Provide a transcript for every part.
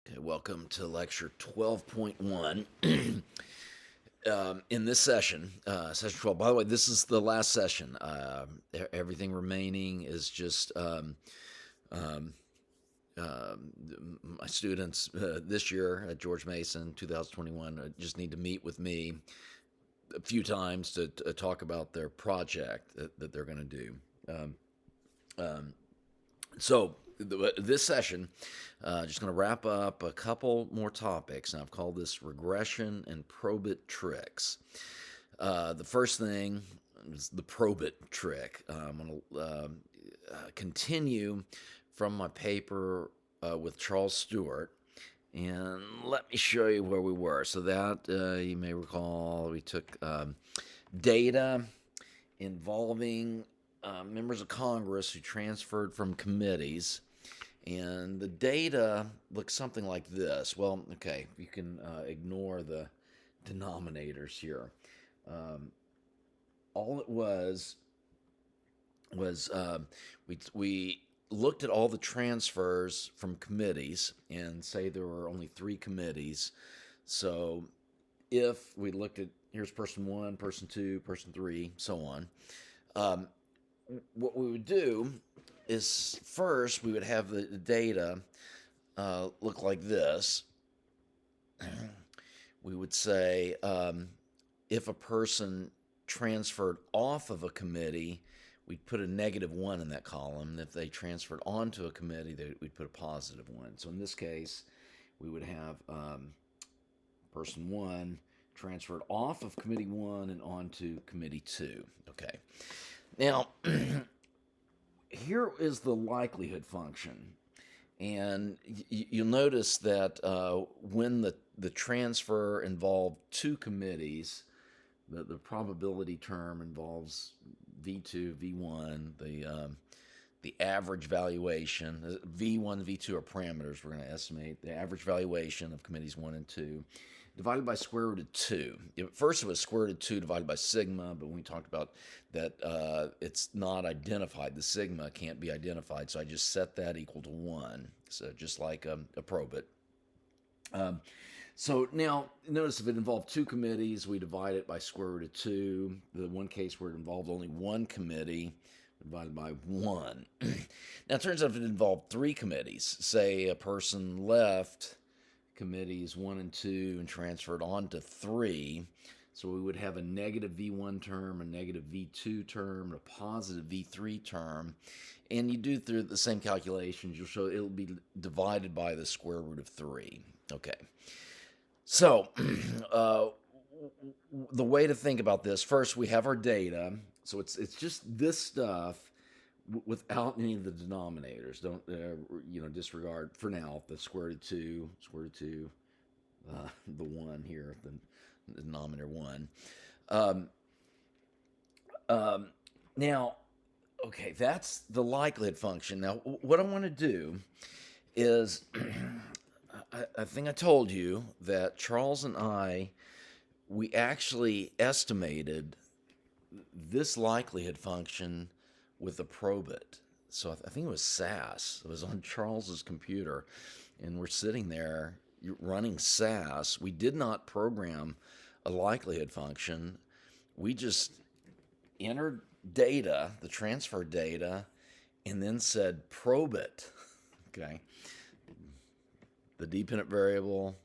Okay, welcome to lecture 12.1. In this session, session 12, by the way, this is the last session. Everything remaining is just um, my students this year at George Mason 2021 just need to meet with me a few times to talk about their project that they're going to do. Um, um, this session, just going to wrap up a couple more topics, and I've called this regression and probit tricks. The first thing is the probit trick. I'm going to continue from my paper with Charles Stewart, and let me show you where we were. So that you may recall, we took data involving members of Congress who transferred from committees. And the data looks something like this. Well, okay, you can ignore the denominators here. Um, all it was we looked at all the transfers from committees and say there were only three committees. So if we looked at here's person one, person two, person three, so on, um, what we would do is first we would have the data look like this. We would say if a person transferred off of a committee, we'd put a -1 in that column. If they transferred onto a committee, we'd put a +1. So in this case, we would have person one transferred off of committee one and onto committee two. Okay. Now, here is the likelihood function. And you'll notice that when the transfer involved two committees, the probability term involves V2, V1, the average valuation. V1, V2 are parameters we're going to estimate. The average valuation of committees 1 and 2 divided by square root of 2. First it was square root of 2 divided by sigma, but we talked about that it's not identified. The sigma can't be identified, so I just set that equal to 1. So just like a probit. So now, notice if it involved two committees, we divide it by square root of 2. The one case where it involved only one committee, divided by 1. Now, it turns out if it involved three committees, say a person left committees 1 and 2 and transferred on to 3, so we would have a negative V1 term, a negative V2 term, and a positive V3 term. And you do through the same calculations, you'll show it'll be divided by the square root of 3. Okay. So, the way to think about this, first we have our data. So it's just this stuff without any of the denominators. Don't disregard for now the square root of 2, the 1 here, the denominator 1. Um, now, okay, that's the likelihood function. Now, what I want to do is, I think I told you that Charles and we actually estimated this likelihood function with a probit. So I think it was SAS. It was on Charles's computer, and we're sitting there running SAS. We did not program a likelihood function. We just entered data, the transfer data, and then said probit. Okay. The dependent variable,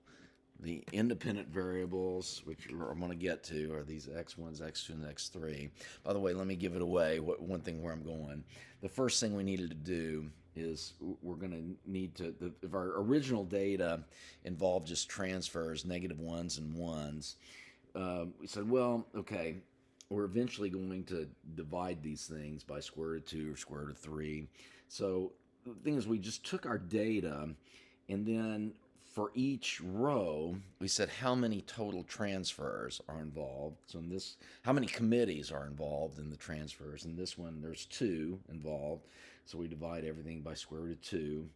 the independent variables, which I'm going to get to, are these x1s, x2, and x3. By the way, let me give it away. One thing where I'm going. The first thing we needed to do is we're going to need to, if our original data involved just transfers, -1s and 1s, we said, well, okay, we're eventually going to divide these things by square root of 2 or square root of 3. So the thing is, we just took our data, and then for each row, we said how many total transfers are involved. So in this, how many committees are involved in the transfers? In this one, there's 2 involved. So we divide everything by square root of 2.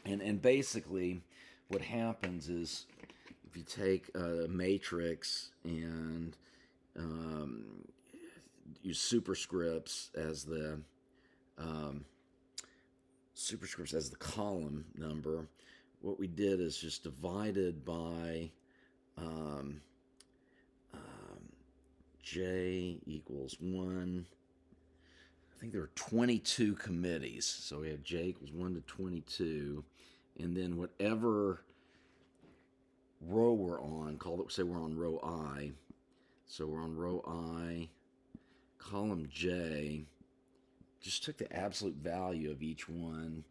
And basically, what happens is if you take a matrix and use superscripts as the column number, what we did is just divided by um, J equals 1. I think there are 22 committees. So we have J equals 1 to 22. And then whatever row we're on, say we're on row I. So we're on row I, column J. Just took the absolute value of each one,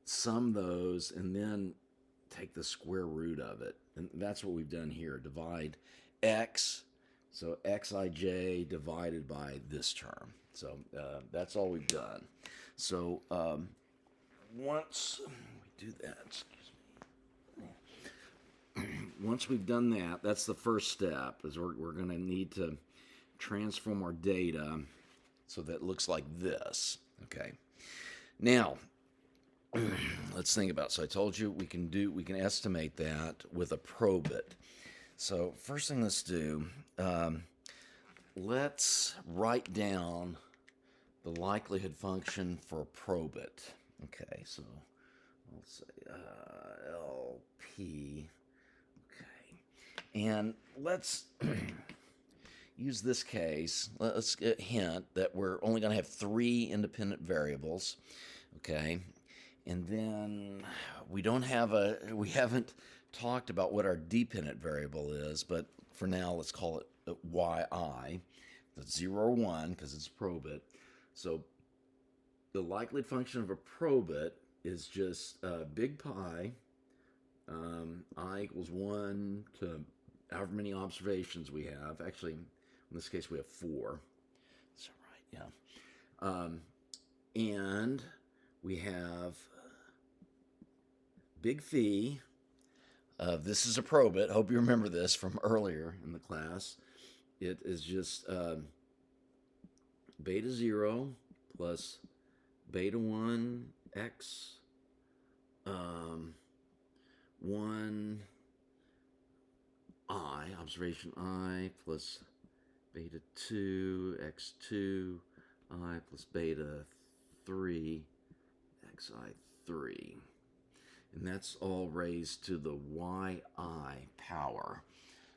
sum those, and then take the square root of it. And that's what we've done here. Divide X. So Xij divided by this term. So that's all we've done. So once we do that, once we've done that, that's the first step, is we're going to need to transform our data so that it looks like this. Okay. Now, let's think about it. So I told you we can estimate that with a probit. So first thing let's do, let's write down the likelihood function for a probit. Okay, so let's say LP. Okay, and let's use this case. Let's get a hint that we're only going to have 3 independent variables. Okay, and then we haven't talked about what our dependent variable is, but for now let's call it yi. That's 0 or 1 because it's a probit. So the likelihood function of a probit is just big pi, I equals 1 to however many observations we have. Actually, in this case we have 4. Is that right? Yeah. And we have big phi. This is a probit. Hope you remember this from earlier in the class. It is just beta 0 plus beta 1 x 1 I, observation I, plus beta 2 x2 I plus beta 3 xi3. And that's all raised to the yi power,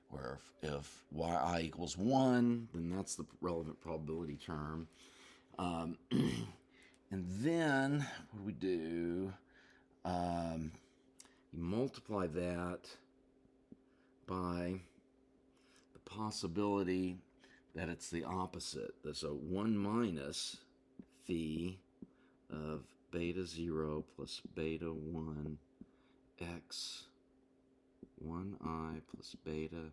where if yi equals 1, then that's the relevant probability term. And then what do we do? You multiply that by the possibility that it's the opposite. So 1 minus phi of beta 0 plus beta 1 x 1i plus beta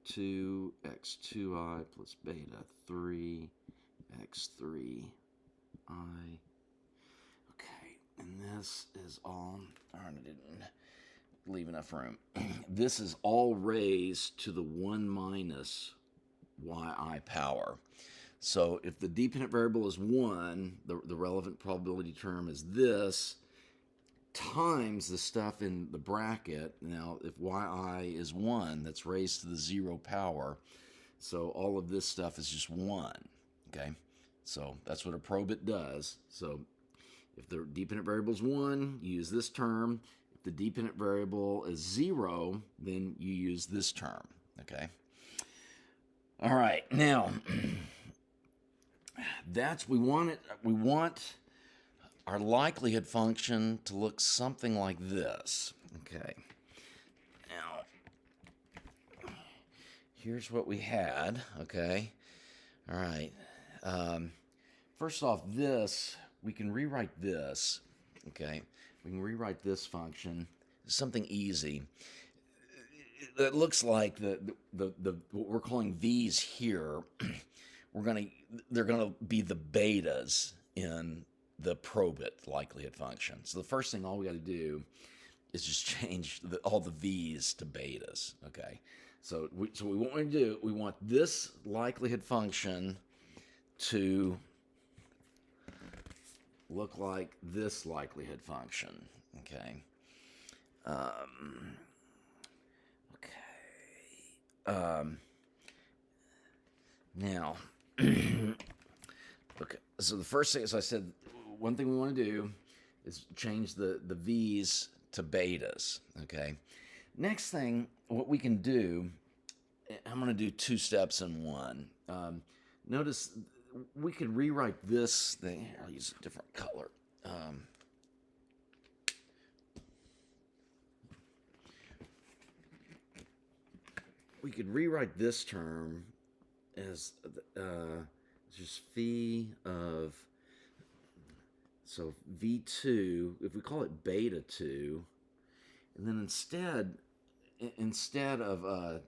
2 x2i plus beta 3 x3i. Okay, and this is all, darn, I didn't leave enough room. This is all raised to the 1 minus yi power. So if the dependent variable is 1, the relevant probability term is this, times the stuff in the bracket. Now, if yi is 1, that's raised to the 0 power. So all of this stuff is just 1. Okay? So that's what a probit does. So if the dependent variable is 1, you use this term. If the dependent variable is 0, then you use this term. Okay? All right. Now, we want our likelihood function to look something like this. Okay. Now, here's what we had. Okay. All right. First off, we can rewrite this. Okay. We can rewrite this function. Something easy. It looks like what we're calling V's here. They're gonna be the betas in the probit likelihood function. So the first thing, all we got to do is just change all the V's to betas. Okay. So what we want to do, we want this likelihood function to look like this likelihood function. Okay. Now, okay. So the first thing, as I said, one thing we want to do is change the V's to betas, okay? Next thing, what we can do, I'm going to do two steps in one. Notice we could rewrite this thing. I'll use a different color. We could rewrite this term as just phi of, so V2, if we call it beta 2, and then instead of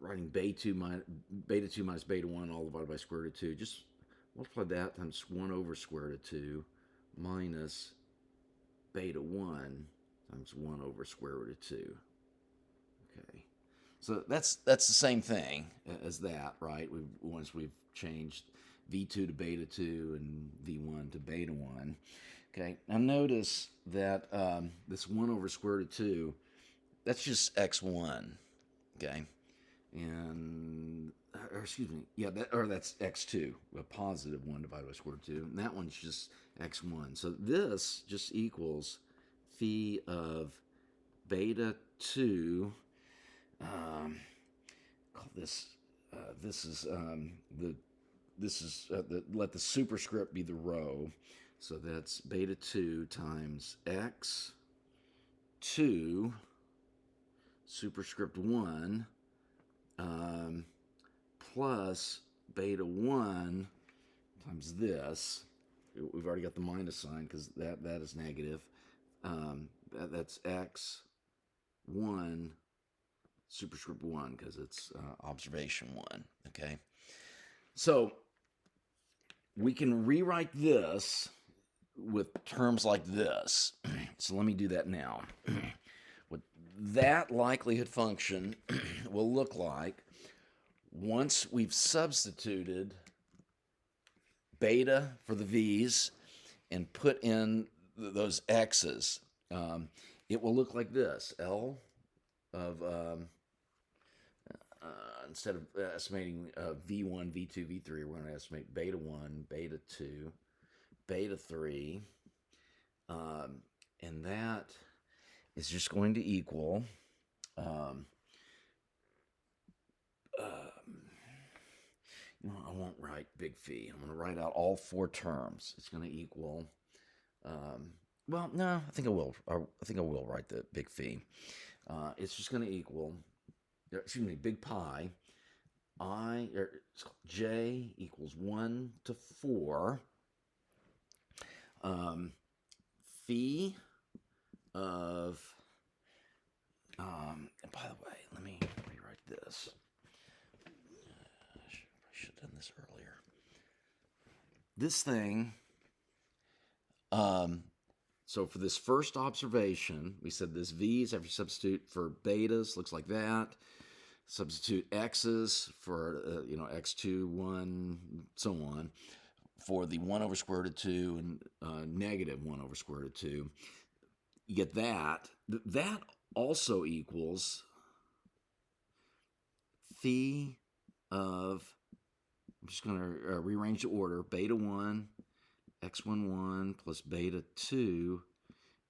writing beta 2 minus beta 1 all divided by square root of 2, just multiply that times 1 over square root of 2 minus beta 1 times 1 over square root of 2. Okay. So that's the same thing as that, right? Once we've changed V2 to beta 2 and V1 to beta 1. Okay, now notice that this 1 over square root of 2, that's just x1, okay? And, or excuse me, yeah, that's x2, a positive 1 divided by square root of 2, and that one's just x1. So this just equals phi of beta 2, call this, let the superscript be the row. So that's beta 2 times x2 superscript 1 plus beta 1 times this. We've already got the minus sign because that is negative. That's x1 superscript 1 because it's observation 1. Okay. So we can rewrite this with terms like this. So let me do that now. What that likelihood function will look like once we've substituted beta for the v's and put in those x's, it will look like this. L of instead of estimating V1, V2, V3, we're going to estimate beta 1, beta 2, beta 3, and that is just going to equal I won't write big phi. I'm going to write out all four terms. It's going to equal, well, no, I think I will. I think I will write the big phi. It's just going to equal, excuse me, big pi. J equals 1 to 4. Phi of, and by the way, let me rewrite this. I should have done this earlier. This thing, so for this first observation, we said this v's, after you substitute for betas, looks like that. Substitute x's for, x2, 1, so on, for the 1 over square root of 2 and negative 1 over square root of 2. You get that. That also equals phi of, I'm just going to rearrange the order, beta 1, x11 plus beta 2,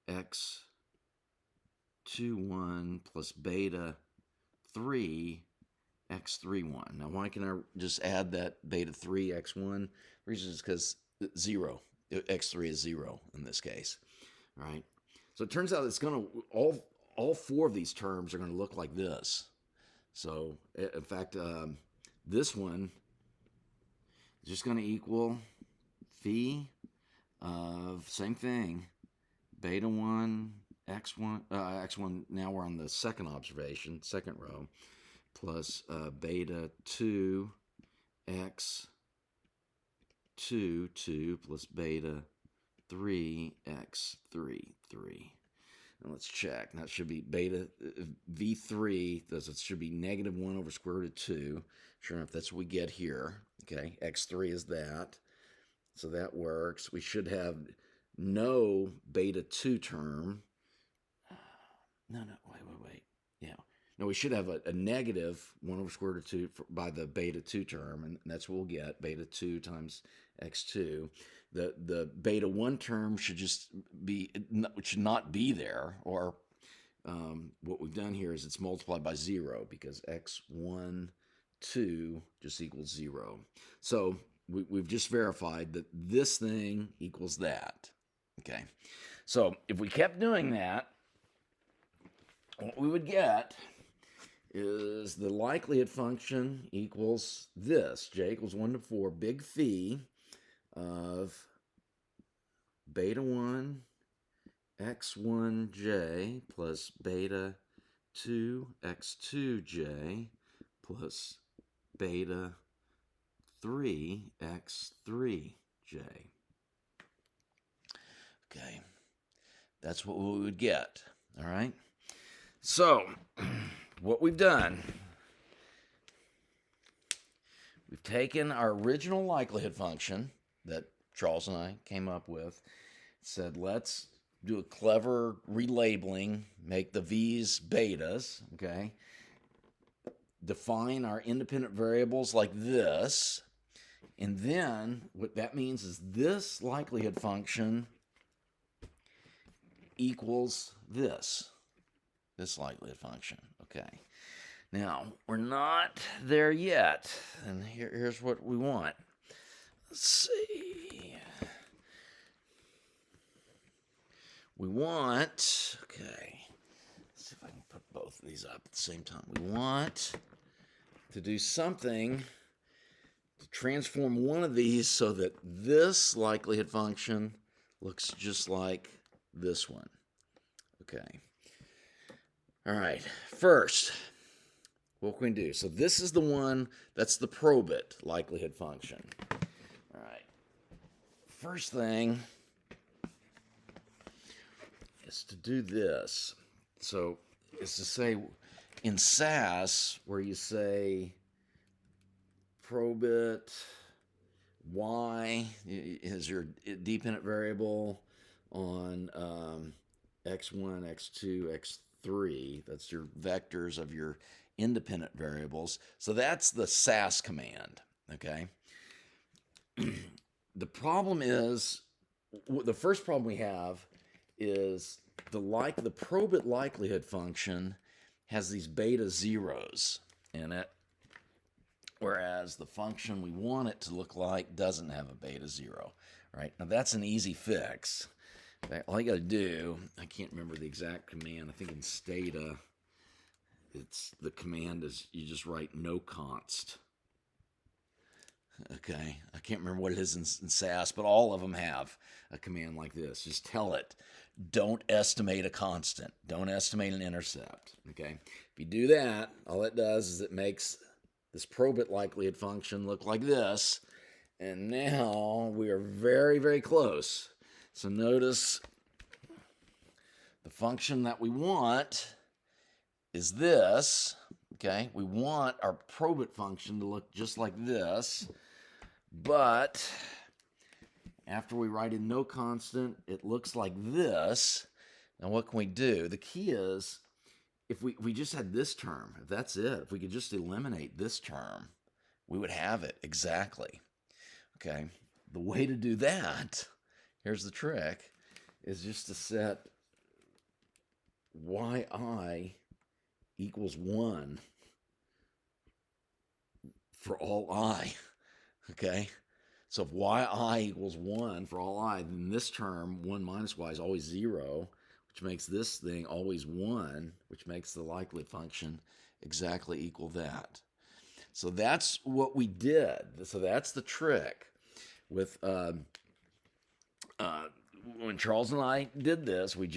x21 plus beta 3, x31. Now, why can I just add that beta 3, x1? The reason is because 0. X3 is 0 in this case. All right. So it turns out it's going to, all four of these terms are going to look like this. So, in fact, this one is just going to equal phi of, same thing, beta 1, x1, now we're on the second observation, second row, plus beta 2, x2, 2, plus beta 3, x3, 3. Now let's check. That should be beta v3, it should be negative 1 over square root of 2. Sure enough, that's what we get here. Okay, x3 is that. So that works. We should have no beta 2 term. No, wait. Yeah. Now we should have a negative 1 over square root of 2 by the beta 2 term, and that's what we'll get, beta 2 times x2. The beta 1 term should just be, should not be there, or what we've done here is it's multiplied by 0 because x1, 2 just equals 0. So we've just verified that this thing equals that. Okay, so if we kept doing that, what we would get is the likelihood function equals this. J equals 1 to 4, big phi of beta 1 x1j plus beta 2 x2j plus beta 3 x3j. Okay, that's what we would get. All right, so what we've done, we've taken our original likelihood function that Charles and I came up with, said let's do a clever relabeling, make the v's betas, okay? Define our independent variables like this, and then what that means is this likelihood function equals this likelihood function, okay? Now, we're not there yet, and here's what we want. Let's see. We want, okay, let's see if I can put both of these up at the same time. We want to do something to transform one of these so that this likelihood function looks just like this one. Okay. All right. First, what can we do? So this is the one that's the probit likelihood function. All right. First thing is to do this. So it's to say in SAS, where you say probit y is your dependent variable on x1, x2, x3. That's your vectors of your independent variables. So that's the SAS command, okay? The problem is, the first problem we have is the probit likelihood function has these beta zeros in it, whereas the function we want it to look like doesn't have a beta zero, right? Now that's an easy fix. All you got to do, I can't remember the exact command. I think in Stata, the command is you just write no const. Okay, I can't remember what it is in SAS, but all of them have a command like this. Just tell it, don't estimate a constant. Don't estimate an intercept. Okay, if you do that, all it does is it makes this probit likelihood function look like this. And now we are very, very close. So notice the function that we want is this. Okay, we want our probit function to look just like this. But after we write in no constant, it looks like this. Now what can we do? The key is, if we just had this term, if that's it, if we could just eliminate this term, we would have it exactly. Okay, the way to do that, here's the trick, is just to set yi equals 1 for all I. Okay, so if yi equals 1 for all I, then this term, 1 minus y, is always 0, which makes this thing always 1, which makes the likelihood function exactly equal that. So that's what we did. So that's the trick. With when Charles and I did this, we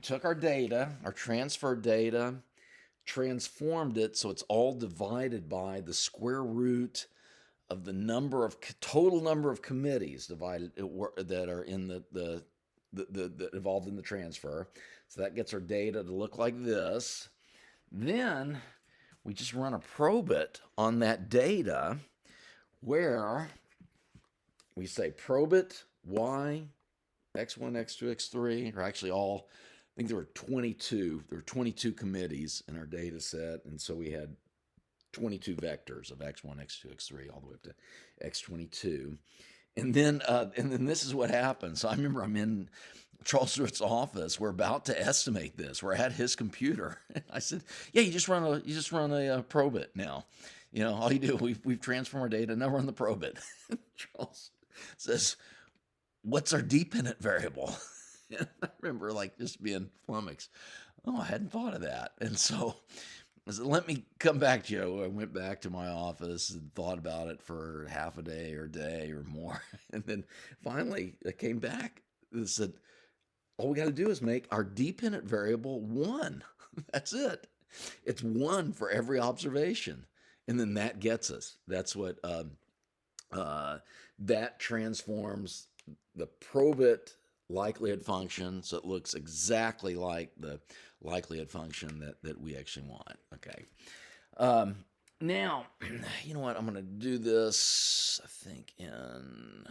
took our data, our transfer data, transformed it so it's all divided by the square root of the total number of committees that are in the involved in the transfer. So that gets our data to look like this. Then we just run a probit on that data, where we say probit y, x1, x2, x3 are actually all think there were 22. There were 22 committees in our data set, and so we had 22 vectors of x1, x2, x3, all the way up to x22. And then this is what happened. So I remember I'm in Charles Stewart's office. We're about to estimate this. We're at his computer. I said, "Yeah, you just run a Probit now. All you do, we've transformed our data. Now run the Probit." Charles says, "What's our dependent variable?" And I remember like just being flummoxed. Oh, I hadn't thought of that. And so I said, "Let me come back to you." I went back to my office and thought about it for half a day or day or more. And then finally I came back and said, all we got to do is make our dependent variable 1. That's it. It's 1 for every observation. And then that gets us. That's what that transforms the Probit likelihood function so it looks exactly like the likelihood function that we actually want. Okay. Now, you know what? I'm going to do this, I think, in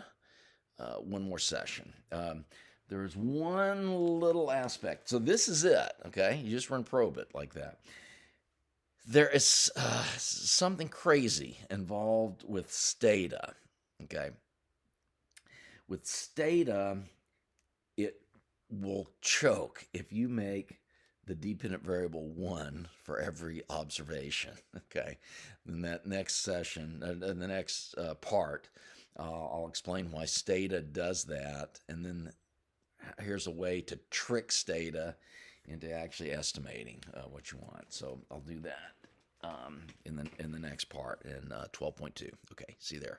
one more session. There's one little aspect. So this is it, okay? You just run Probit like that. There is something crazy involved with Stata, okay? With Stata, it will choke if you make the dependent variable 1 for every observation, okay? In that next session, in the next part, I'll explain why Stata does that, and then here's a way to trick Stata into actually estimating what you want. So I'll do that in the next part in 12.2. Okay, see you there.